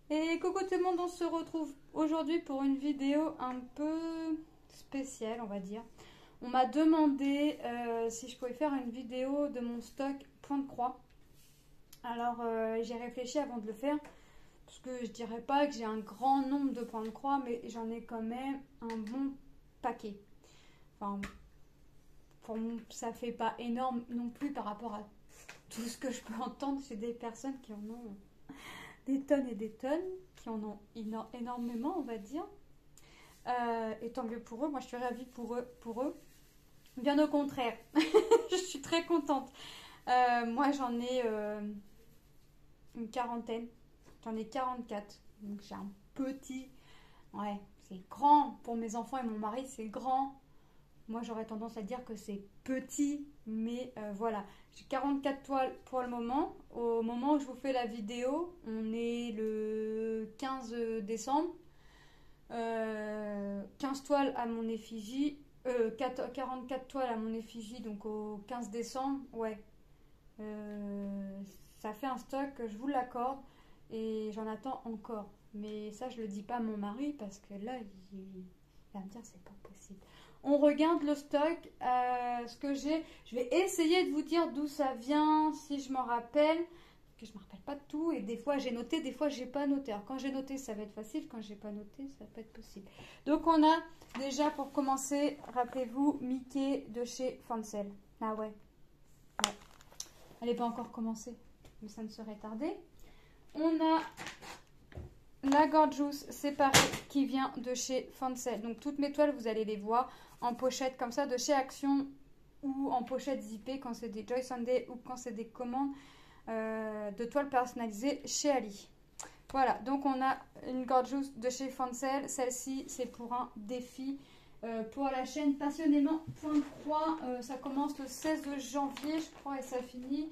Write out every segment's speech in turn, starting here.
Et coucou tout le monde, on se retrouve aujourd'hui pour une vidéo un peu spéciale, on va dire. On m'a demandé si je pouvais faire une vidéo de mon stock point de croix. Alors j'ai réfléchi avant de le faire, parce que je dirais pas que j'ai un grand nombre de points de croix, mais j'en ai quand même un bon paquet. Enfin, ça fait pas énorme non plus par rapport à tout ce que je peux entendre chez des personnes qui en ont des tonnes et des tonnes, qui en ont énormément, on va dire. Et tant mieux pour eux, moi je suis ravie pour eux. Bien au contraire, je suis très contente. Moi j'en ai une quarantaine, j'en ai 44. Donc j'ai un petit, ouais, c'est grand. Pour mes enfants et mon mari, c'est grand. Moi j'aurais tendance à dire que c'est petit, mais voilà. J'ai 44 toiles pour le moment. Au moment où je vous fais la vidéo, on est le 15 décembre. 15 toiles à mon effigie. 44 toiles à mon effigie, donc au 15 décembre. Ouais. Ça fait un stock, je vous l'accorde. Et j'en attends encore. Mais ça, je le dis pas à mon mari parce que là, il va me dire c'est pas possible. On regarde le stock, ce que j'ai. Je vais essayer de vous dire d'où ça vient, si je m'en rappelle. Que je me rappelle pas de tout. Et des fois j'ai noté, des fois j'ai pas noté. Alors quand j'ai noté, ça va être facile. Quand j'ai pas noté, ça va pas être possible. Donc on a déjà pour commencer, rappelez-vous, Mickey de chez Fancel. Ah ouais. Ouais. Elle n'est pas encore commencée, mais ça ne serait tardé. On a la Gorgeous séparée qui vient de chez Fancel. Donc toutes mes toiles, vous allez les voir en pochette comme ça de chez Action ou en pochette zippée quand c'est des Joy Sunday ou quand c'est des commandes de toiles personnalisées chez Ali. Voilà, donc on a une Gorgeous de chez Fancel. Celle-ci, c'est pour un défi pour la chaîne Passionnément Point de Croix. Ça commence le 16 janvier, je crois, et ça finit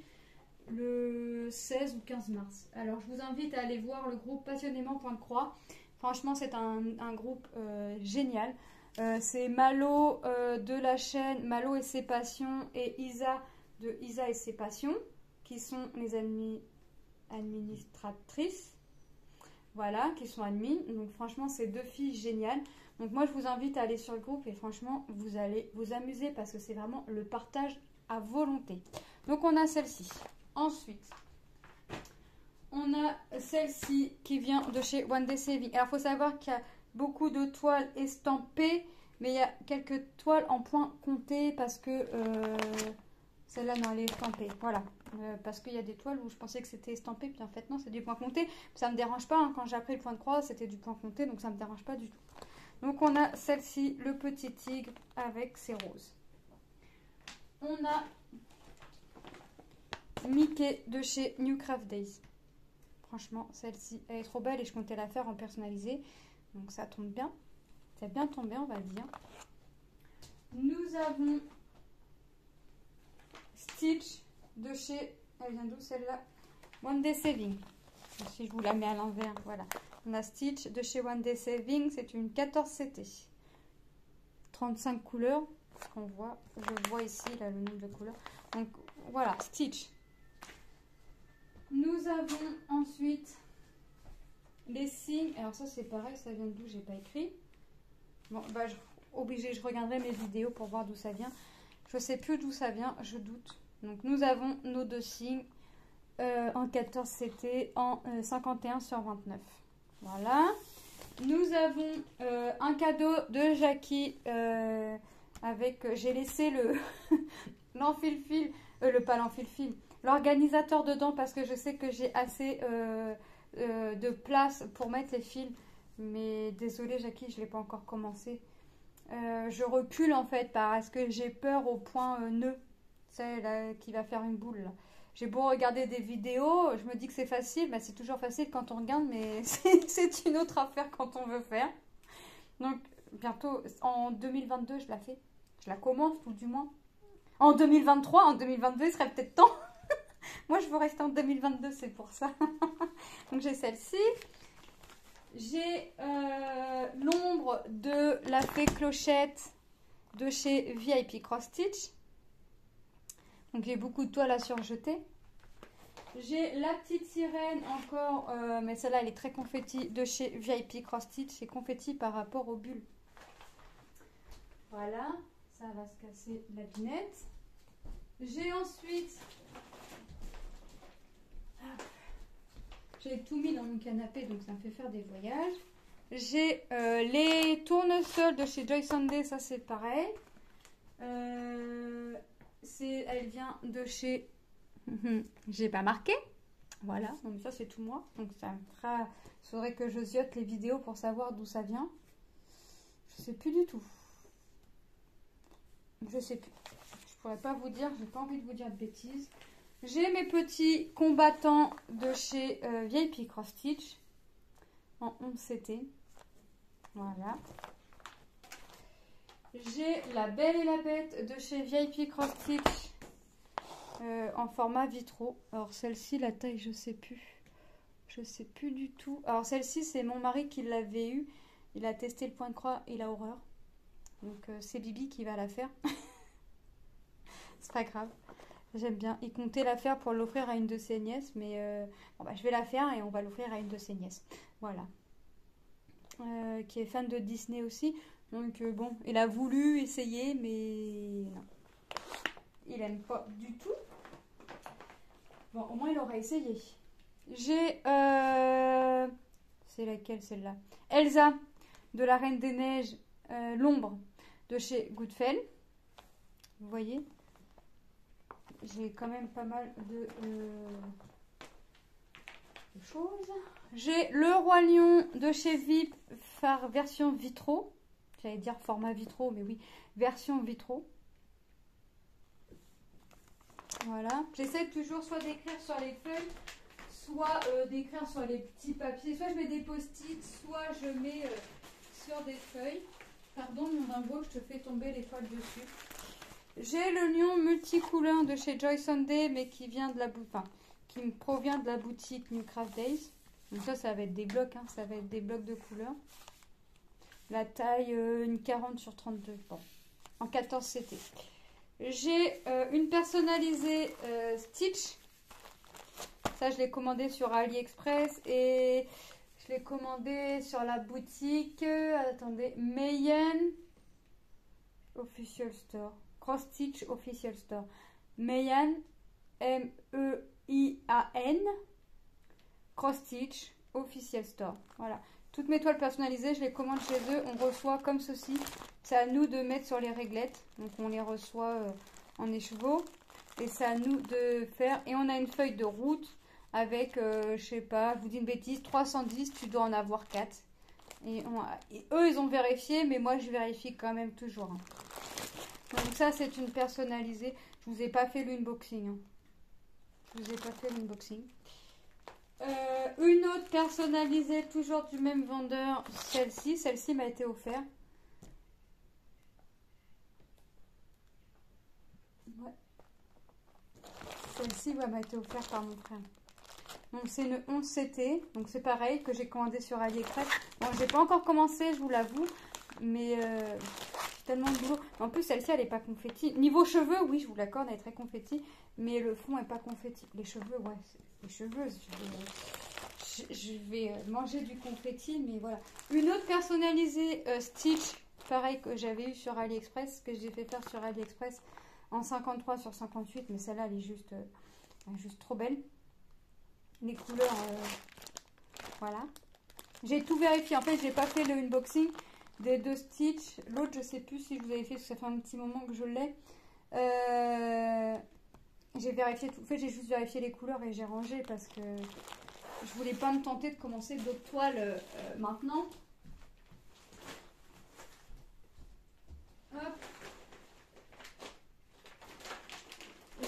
le 16 ou 15 mars. Alors je vous invite à aller voir le groupe Passionnément Point de Croix. Franchement c'est un groupe génial. C'est Malo de la chaîne Malo et ses passions et Isa de Isa et ses passions qui sont les administratrices. Voilà, qui sont admin. Donc franchement c'est deux filles géniales. Donc moi je vous invite à aller sur le groupe et franchement vous allez vous amuser parce que c'est vraiment le partage à volonté. Donc on a celle-ci. Ensuite, on a celle-ci qui vient de chez One Day Saving. Alors, il faut savoir qu'il y a beaucoup de toiles estampées, mais il y a quelques toiles en point compté parce que celle-là, non, elle est estampée. Voilà. Parce qu'il y a des toiles où je pensais que c'était estampé, puis en fait, non, c'est du point compté. Ça ne me dérange pas. Hein, quand j'ai appris le point de croix, c'était du point compté, donc ça ne me dérange pas du tout. Donc, on a celle-ci, le petit tigre avec ses roses. On a Mickey de chez New Craft Days. Franchement, celle-ci, elle est trop belle et je comptais la faire en personnalisé. Donc ça tombe bien. C'est bien tombé, on va dire. Nous avons Stitch de chez... Elle vient d'où celle-là? One Day Saving. Si je vous la mets à l'envers, voilà. On a Stitch de chez One Day Saving. C'est une 14CT. 35 couleurs. Qu'on voit, je vois ici là, le nombre de couleurs. Donc voilà, Stitch. Nous avons ensuite les signes. Alors ça c'est pareil, ça vient d'où? J'ai pas écrit. Bon, bah je regarderai mes vidéos pour voir d'où ça vient. Je sais plus d'où ça vient, je doute. Donc nous avons nos deux signes en 14 CT, en 51 sur 29. Voilà. Nous avons un cadeau de Jackie avec... j'ai laissé le l'enfil-fil, pas l'enfil-fil, l'organisateur dedans parce que je sais que j'ai assez de place pour mettre les fils. Mais désolée Jackie, je ne l'ai pas encore commencé. Je recule en fait parce que j'ai peur au point nœud. C'est là qui va faire une boule. J'ai beau regarder des vidéos, je me dis que c'est facile. Bah, c'est toujours facile quand on regarde, mais c'est une autre affaire quand on veut faire. Donc bientôt, en 2022, je la fais. Je la commence tout du moins. En 2023, en 2022, il serait peut-être temps. Moi, je veux rester en 2022, c'est pour ça. Donc, j'ai celle-ci. J'ai l'ombre de la fée Clochette de chez VIP Cross Stitch. Donc, j'ai beaucoup de toiles à surjeter. J'ai la petite sirène encore, mais celle-là elle est très confetti de chez VIP Cross Stitch. C'est confetti par rapport aux bulles. Voilà, ça va se casser la binette. J'ai ensuite, j'ai tout mis dans mon canapé donc ça me fait faire des voyages. J'ai les tournesols de chez Joy Sunday, ça c'est pareil. Elle vient de chez, j'ai pas marqué. Voilà, donc ça c'est tout moi. Donc ça me fera, il faudrait que je ziote les vidéos pour savoir d'où ça vient. Je sais plus du tout. Je sais plus. Je pourrais pas vous dire, j'ai pas envie de vous dire de bêtises. J'ai mes petits combattants de chez VIP Cross Stitch en 11 CT. Voilà. J'ai la Belle et la Bête de chez VIP Cross Stitch en format vitraux. Alors celle-ci, la taille, je sais plus. Je sais plus du tout. Alors celle-ci, c'est mon mari qui l'avait eu. Il a testé le point de croix, il a horreur. Donc c'est Bibi qui va la faire. C'est pas grave. J'aime bien. Il comptait la faire pour l'offrir à une de ses nièces. Mais bon, bah, je vais la faire et on va l'offrir à une de ses nièces. Voilà. Qui est fan de Disney aussi. Donc bon, il a voulu essayer, mais non. Il aime pas du tout. Bon, au moins il aura essayé. J'ai... c'est laquelle celle-là? Elsa, de la Reine des Neiges, l'ombre, de chez Goodfellow. Vous voyez? J'ai quand même pas mal de choses. J'ai le Roi Lion de chez VIP, version vitraux. J'allais dire format vitraux, mais oui, version vitraux. Voilà. J'essaie toujours soit d'écrire sur les feuilles, soit d'écrire sur les petits papiers. Soit je mets des post-it, soit je mets sur des feuilles. Pardon, mon dingo, je te fais tomber les toiles dessus. J'ai le lion multicouleur de chez Joy Sunday, mais qui vient de la qui me provient de la boutique New Craft Days. Donc ça va être des blocs, hein, ça va être des blocs de couleurs. La taille, une 40 sur 32, bon, en 14 CT. J'ai une personnalisée Stitch. Ça, je l'ai commandé sur AliExpress et je l'ai commandé sur la boutique. Attendez, Mayan Official Store. Cross Stitch Official Store. Mayan, M-E-I-A-N. Cross Stitch Official Store. Voilà. Toutes mes toiles personnalisées, je les commande chez eux. On reçoit comme ceci. C'est à nous de mettre sur les réglettes. Donc on les reçoit en écheveau. Et c'est à nous de faire. Et on a une feuille de route avec, je sais pas, je vous dis une bêtise, 310, tu dois en avoir 4. Et eux, ils ont vérifié, mais moi, je vérifie quand même toujours. Hein. Donc ça, c'est une personnalisée. Je vous ai pas fait l'unboxing. Hein. Je vous ai pas fait l'unboxing. Une autre personnalisée, toujours du même vendeur, celle-ci. Celle-ci m'a été offerte. Ouais. Celle-ci m'a été offerte par mon frère. Donc c'est une 11 CT. Donc c'est pareil que j'ai commandé sur AliExpress. Bon, j'ai pas encore commencé, je vous l'avoue. Mais tellement de boulot. En plus, celle-ci, elle est pas confetti. Niveau cheveux, oui, je vous l'accorde, elle est très confetti. Mais le fond est pas confetti. Les cheveux, ouais. Les cheveux, je vais manger du confetti. Mais voilà. Une autre personnalisée Stitch. Pareil que j'avais eu sur AliExpress. Que j'ai fait faire sur AliExpress en 53 sur 58. Mais celle-là, elle est juste trop belle. Les couleurs, voilà. J'ai tout vérifié. En fait, j'ai pas fait le unboxing des deux Stitch. L'autre, je sais plus si je vous avais fait, parce que ça fait un petit moment que je l'ai. J'ai vérifié tout. En fait, j'ai juste vérifié les couleurs et j'ai rangé parce que je voulais pas me tenter de commencer d'autres toiles maintenant. Hop.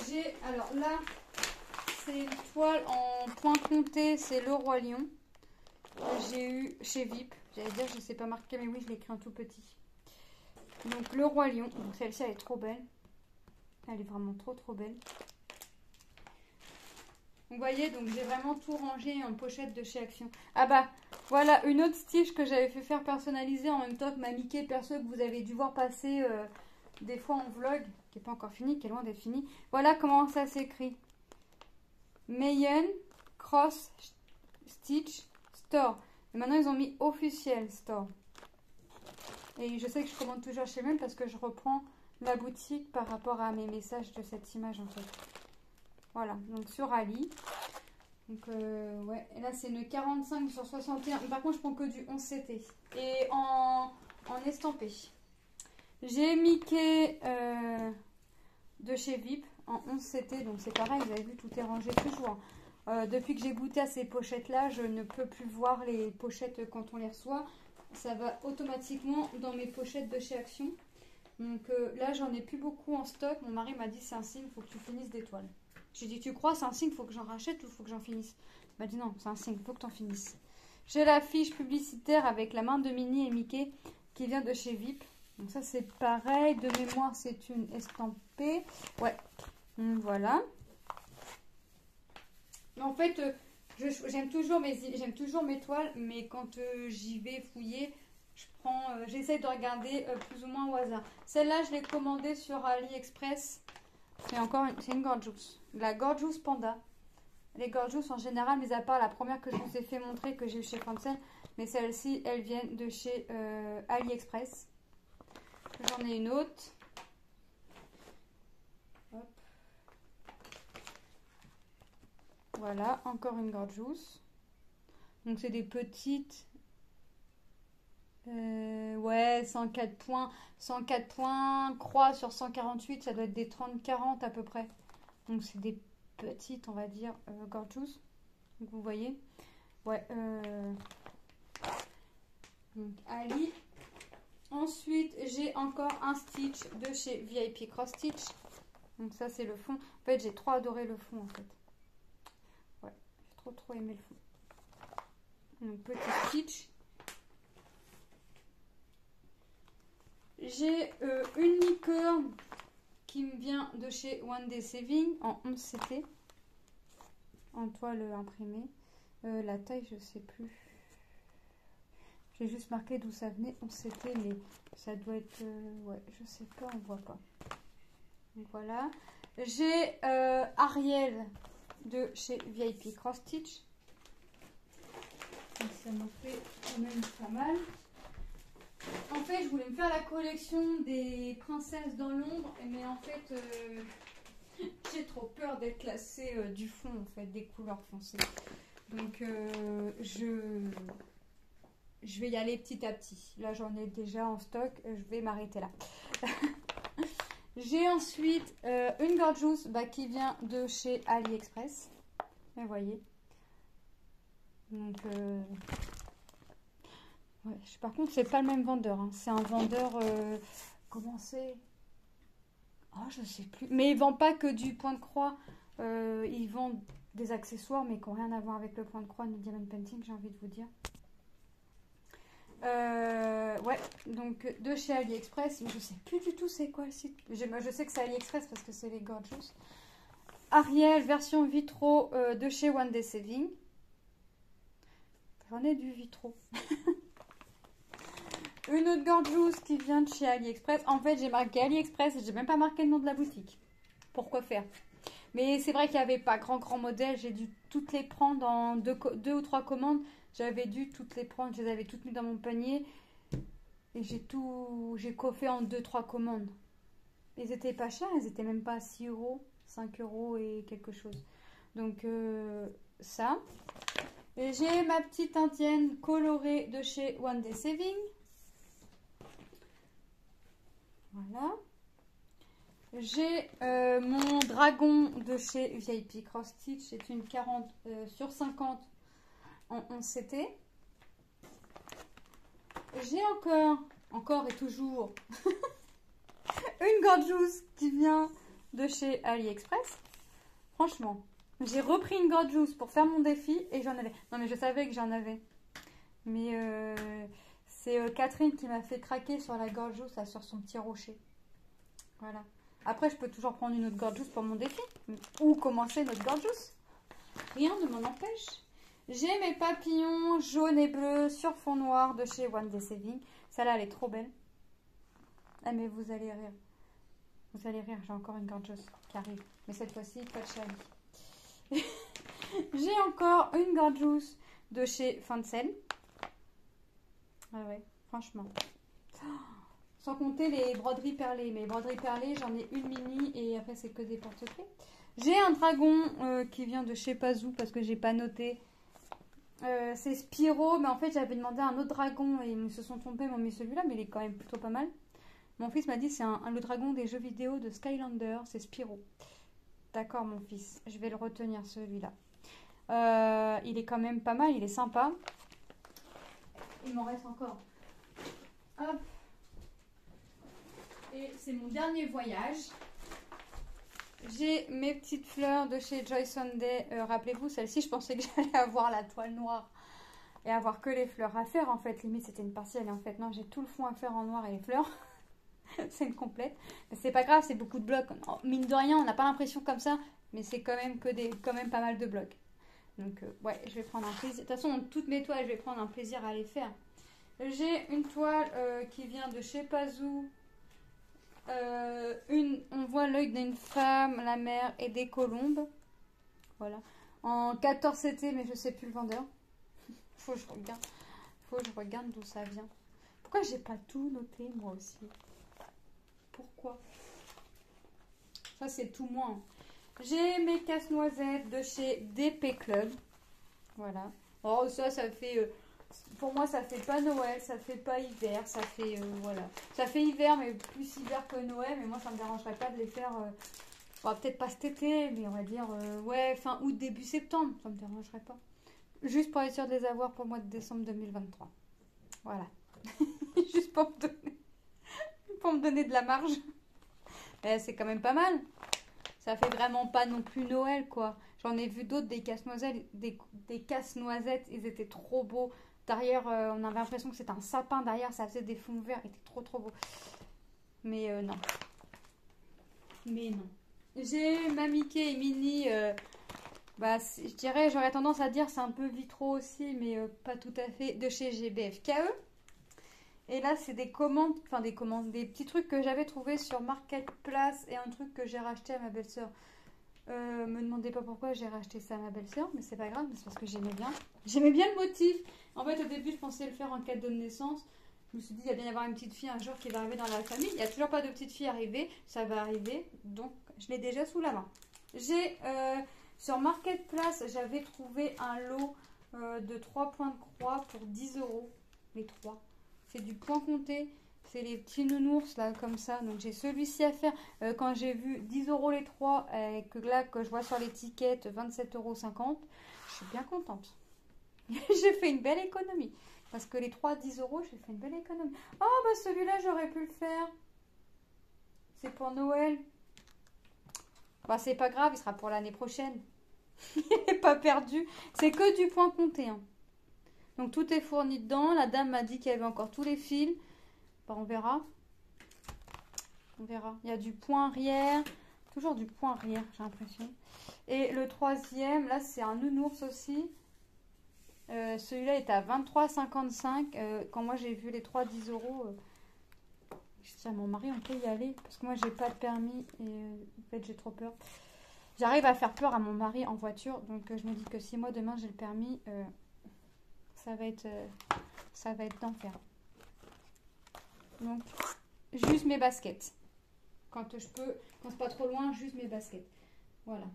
J'ai, alors là, c'est une toile en point compté, c'est le Roi Lion. J'ai eu chez VIP. J'allais dire, je ne sais pas marquer, mais oui, je l'ai écrit en tout petit. Donc, le Roi Lion. Donc, celle-ci, elle est trop belle. Elle est vraiment trop belle. Vous voyez, donc j'ai vraiment tout rangé en pochette de chez Action. Ah bah, voilà, une autre Stitch que j'avais fait faire personnaliser en même temps que ma Mickey perso que vous avez dû voir passer des fois en vlog, qui n'est pas encore fini, qui est loin d'être fini. Voilà comment ça s'écrit. Mayen Cross Stitch Store. Et maintenant, ils ont mis officiel store. Et je sais que je commande toujours chez Mayen parce que je reprends la boutique par rapport à mes messages de cette image en fait. Voilà, donc sur Ali. Donc ouais, et là c'est une 45 sur 61. Par contre, je prends que du 11 CT. Et en estampé. J'ai Mickey de chez VIP en 11 CT. Donc c'est pareil, vous avez vu, tout est rangé toujours. Depuis que j'ai goûté à ces pochettes là, je ne peux plus voir les pochettes quand on les reçoit. Ça va automatiquement dans mes pochettes de chez Action. Donc là j'en ai plus beaucoup en stock. Mon mari m'a dit c'est un signe, il faut que tu finisses des toiles. J'ai dit tu crois, c'est un signe, il faut que j'en rachète ou il faut que j'en finisse. Il m'a dit non, c'est un signe, il faut que tu en finisses. J'ai la fiche publicitaire avec la main de Minnie et Mickey qui vient de chez VIP. Donc ça c'est pareil, de mémoire c'est une estampée. Ouais, donc, voilà. En fait, j'aime toujours mes toiles, mais quand j'y vais fouiller, j'essaie de regarder plus ou moins au hasard. Celle-là, je l'ai commandée sur AliExpress. C'est une Gorgeous. La Gorgeous Panda. Les Gorgeous en général, mis à part la première que je vous ai fait montrer, que j'ai eu chez Francel, mais celles-ci, elles viennent de chez AliExpress. J'en ai une autre. Hop. Voilà, encore une Gorgeous. Donc c'est des petites. Ouais, 104 points. 104 points, croix sur 148, ça doit être des 30-40 à peu près. Donc c'est des petites, on va dire, Gorgeous. Donc vous voyez. Ouais. Donc Ali. Ensuite, j'ai encore un Stitch de chez VIP Cross Stitch. Donc ça c'est le fond. En fait, j'ai trop adoré le fond en fait. Ouais, j'ai trop aimé le fond. Donc petit Stitch. J'ai une licorne qui me vient de chez One Day Saving en 11 CT. En toile imprimée. La taille, je sais plus. J'ai juste marqué d'où ça venait. 11 CT, mais ça doit être... ouais, je sais pas, on voit pas. Donc voilà. J'ai Ariel de chez VIP Cross Stitch. Donc ça m'en fait quand même pas mal. En fait, je voulais me faire la collection des princesses dans l'ombre, mais en fait, j'ai trop peur d'être classée du fond, en fait, des couleurs foncées. Donc, je vais y aller petit à petit. Là, j'en ai déjà en stock, je vais m'arrêter là. J'ai ensuite une Gorgeous qui vient de chez AliExpress. Vous voyez. Donc... ouais, par contre, c'est pas le même vendeur. Hein. C'est un vendeur. Comment c'est? Oh, je sais plus. Mais il vend pas que du point de croix. Il vend des accessoires, mais qui n'ont rien à voir avec le point de croix ni Diamond Painting, j'ai envie de vous dire. Ouais, donc de chez AliExpress. Mais je sais plus du tout c'est quoi le site. Je sais que c'est AliExpress parce que c'est les Gorgeous. Ariel, version vitro de chez One Day Saving. J'en ai du vitro. Une autre Gorgeous qui vient de chez AliExpress. En fait, j'ai marqué AliExpress et j'ai même pas marqué le nom de la boutique. Pourquoi faire? Mais c'est vrai qu'il n'y avait pas grand modèle. J'ai dû toutes les prendre en deux ou trois commandes. J'avais dû toutes les prendre. Je les avais toutes mises dans mon panier. Et j'ai coffé en 2-3 commandes. Ils étaient pas chers. Ils étaient même pas à 6 euros. 5 euros et quelque chose. Donc ça. Et j'ai ma petite indienne colorée de chez One Day Saving. Voilà. J'ai mon dragon de chez VIP Cross Stitch. C'est une 40 sur 50 en 11 CT. J'ai encore et toujours, une Gorgeous qui vient de chez AliExpress. Franchement, j'ai repris une Gorgeous pour faire mon défi et j'en avais. Non mais je savais que j'en avais. Mais c'est Catherine qui m'a fait craquer sur la Gorgeous, là, sur son petit rocher. Voilà. Après, je peux toujours prendre une autre Gorgeous pour mon défi. Ou commencer une autre Gorgeous. Rien ne m'en empêche. J'ai mes papillons jaunes et bleus sur fond noir de chez One Day Saving. Celle-là, elle est trop belle. Ah, mais vous allez rire. Vous allez rire, j'ai encore une Gorgeous qui arrive. Mais cette fois-ci, pas de chez Ali. J'ai encore une Gorgeous de chez Fancel. Ah ouais, franchement. Sans compter les broderies perlées. Mais les broderies perlées, j'en ai une mini et après c'est que des porte-clés. J'ai un dragon qui vient de chez Pazou parce que j'ai pas noté. C'est Spyro, mais en fait j'avais demandé un autre dragon et ils se sont trompés, ils m'ont mis celui-là, mais il est quand même plutôt pas mal. Mon fils m'a dit c'est le dragon des jeux vidéo de Skylander, c'est Spyro. D'accord mon fils, je vais le retenir celui-là. Il est quand même pas mal, il est sympa. Il m'en reste encore. Hop. Et c'est mon dernier voyage. J'ai mes petites fleurs de chez Joy Sunday. Rappelez-vous, celle-ci, je pensais que j'allais avoir la toile noire et avoir que les fleurs à faire. En fait, limite, c'était une partielle. Et en fait, non, j'ai tout le fond à faire en noir et les fleurs. C'est une complète. Mais c'est pas grave, c'est beaucoup de blocs. Mine de rien, on n'a pas l'impression comme ça. Mais c'est quand même quand même pas mal de blocs. Donc, ouais, je vais prendre un plaisir. De toute façon, toutes mes toiles, je vais prendre un plaisir à les faire. J'ai une toile qui vient de chez Pazou. On voit l'œil d'une femme, la mer et des colombes. Voilà. En 14 CT, mais je sais plus le vendeur. Faut que je regarde. Faut que je regarde d'où ça vient. Pourquoi j'ai pas tout noté, moi aussi? Pourquoi? Ça, c'est tout moins. J'ai mes casse-noisettes de chez DP Club. Voilà. Oh, ça fait... pour moi, ça fait pas Noël, ça fait pas hiver, ça fait... voilà. Ça fait hiver, mais plus hiver que Noël. Mais moi, ça me dérangerait pas de les faire... bon, peut-être pas cet été, mais on va dire... ouais, fin août, début septembre. Ça me dérangerait pas. Juste pour être sûr de les avoir pour le mois de décembre 2023. Voilà. Juste pour me donner de la marge. Mais c'est quand même pas mal. Ça fait vraiment pas non plus Noël, quoi. J'en ai vu d'autres, des casse-noisettes, des casse-noisettes, ils étaient trop beaux. Derrière, on avait l'impression que c'était un sapin. Derrière, ça faisait des fonds verts, ils étaient trop trop beaux. Mais non. Mais non. J'ai ma Mickey et Minnie. Bah, je dirais, j'aurais tendance à dire c'est un peu vitro aussi, mais pas tout à fait. De chez GBFKE. Et là, c'est des commandes, enfin des commandes, des petits trucs que j'avais trouvé sur Marketplace et un truc que j'ai racheté à ma belle-sœur. Me demandez pas pourquoi j'ai racheté ça à ma belle-sœur, mais c'est pas grave, c'est parce que j'aimais bien. J'aimais bien le motif. En fait, au début, je pensais le faire en cadeau de naissance. Je me suis dit, il va bien y avoir une petite fille un jour qui va arriver dans la famille. Il n'y a toujours pas de petite fille arrivée, ça va arriver, donc je l'ai déjà sous la main. J'ai sur Marketplace, j'avais trouvé un lot de 3 points de croix pour 10 euros, les 3. C'est du point compté. C'est les petits nounours là comme ça. Donc j'ai celui-ci à faire. Quand j'ai vu 10 euros les 3 et que là que je vois sur l'étiquette 27,50 €, je suis bien contente. J'ai fait une belle économie. Parce que les 3 à 10 euros, j'ai fait une belle économie. Oh bah celui-là j'aurais pu le faire. C'est pour Noël. Bah c'est pas grave, il sera pour l'année prochaine. Il n'est pas perdu. C'est que du point compté. Hein. Donc tout est fourni dedans. La dame m'a dit qu'il y avait encore tous les fils. Bah, on verra. On verra. Il y a du point arrière. Toujours du point arrière, j'ai l'impression. Et le troisième, là, c'est un nounours aussi. Celui-là est à 23,55 €. Quand moi, j'ai vu les 3 10 euros, je dis à mon mari, on peut y aller. Parce que moi, j'ai pas de permis. Et en fait, j'ai trop peur. J'arrive à faire peur à mon mari en voiture. Donc, je me dis que si moi, demain, j'ai le permis, ça va être d'enfer. Donc, juste mes baskets. Quand je peux, quand c'est pas trop loin, juste mes baskets. Voilà.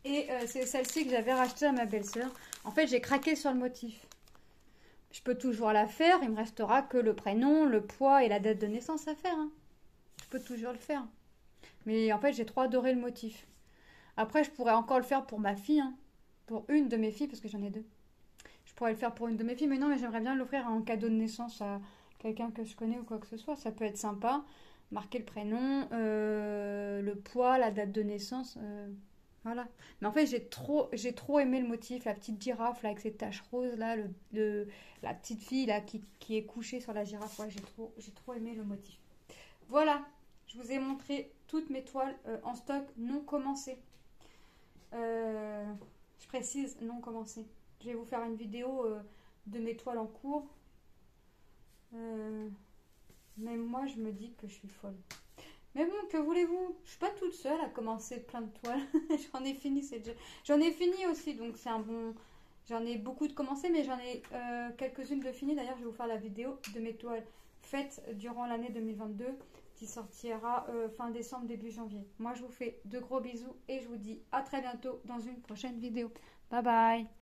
Et c'est celle-ci que j'avais rachetée à ma belle-sœur. En fait, j'ai craqué sur le motif. Je peux toujours la faire. Il me restera que le prénom, le poids et la date de naissance à faire. Hein. Je peux toujours le faire. Mais en fait, j'ai trop adoré le motif. Après, je pourrais encore le faire pour ma fille. Hein. Pour une de mes filles, parce que j'en ai 2. Je pourrais le faire pour une de mes filles. Mais non, mais j'aimerais bien l'offrir en cadeau de naissance à quelqu'un que je connais ou quoi que ce soit. Ça peut être sympa. Marquer le prénom, le poids, la date de naissance. Voilà. Mais en fait, j'ai trop aimé le motif. La petite girafe là, avec ses taches roses. Là, la petite fille là, qui est couchée sur la girafe. Ouais, j'ai trop aimé le motif. Voilà. Je vous ai montré toutes mes toiles en stock non commencées. Je précise, non commencées. Je vais vous faire une vidéo de mes toiles en cours. Même moi, je me dis que je suis folle. Mais bon, que voulez-vous? Je suis pas toute seule à commencer plein de toiles. J'en ai fini, j'en ai fini aussi, donc c'est un bon. J'en ai beaucoup de commencées, mais j'en ai quelques-unes de finies. D'ailleurs, je vais vous faire la vidéo de mes toiles faites durant l'année 2022 qui sortira fin décembre, début janvier. Moi, je vous fais de gros bisous et je vous dis à très bientôt dans une prochaine vidéo. Bye bye!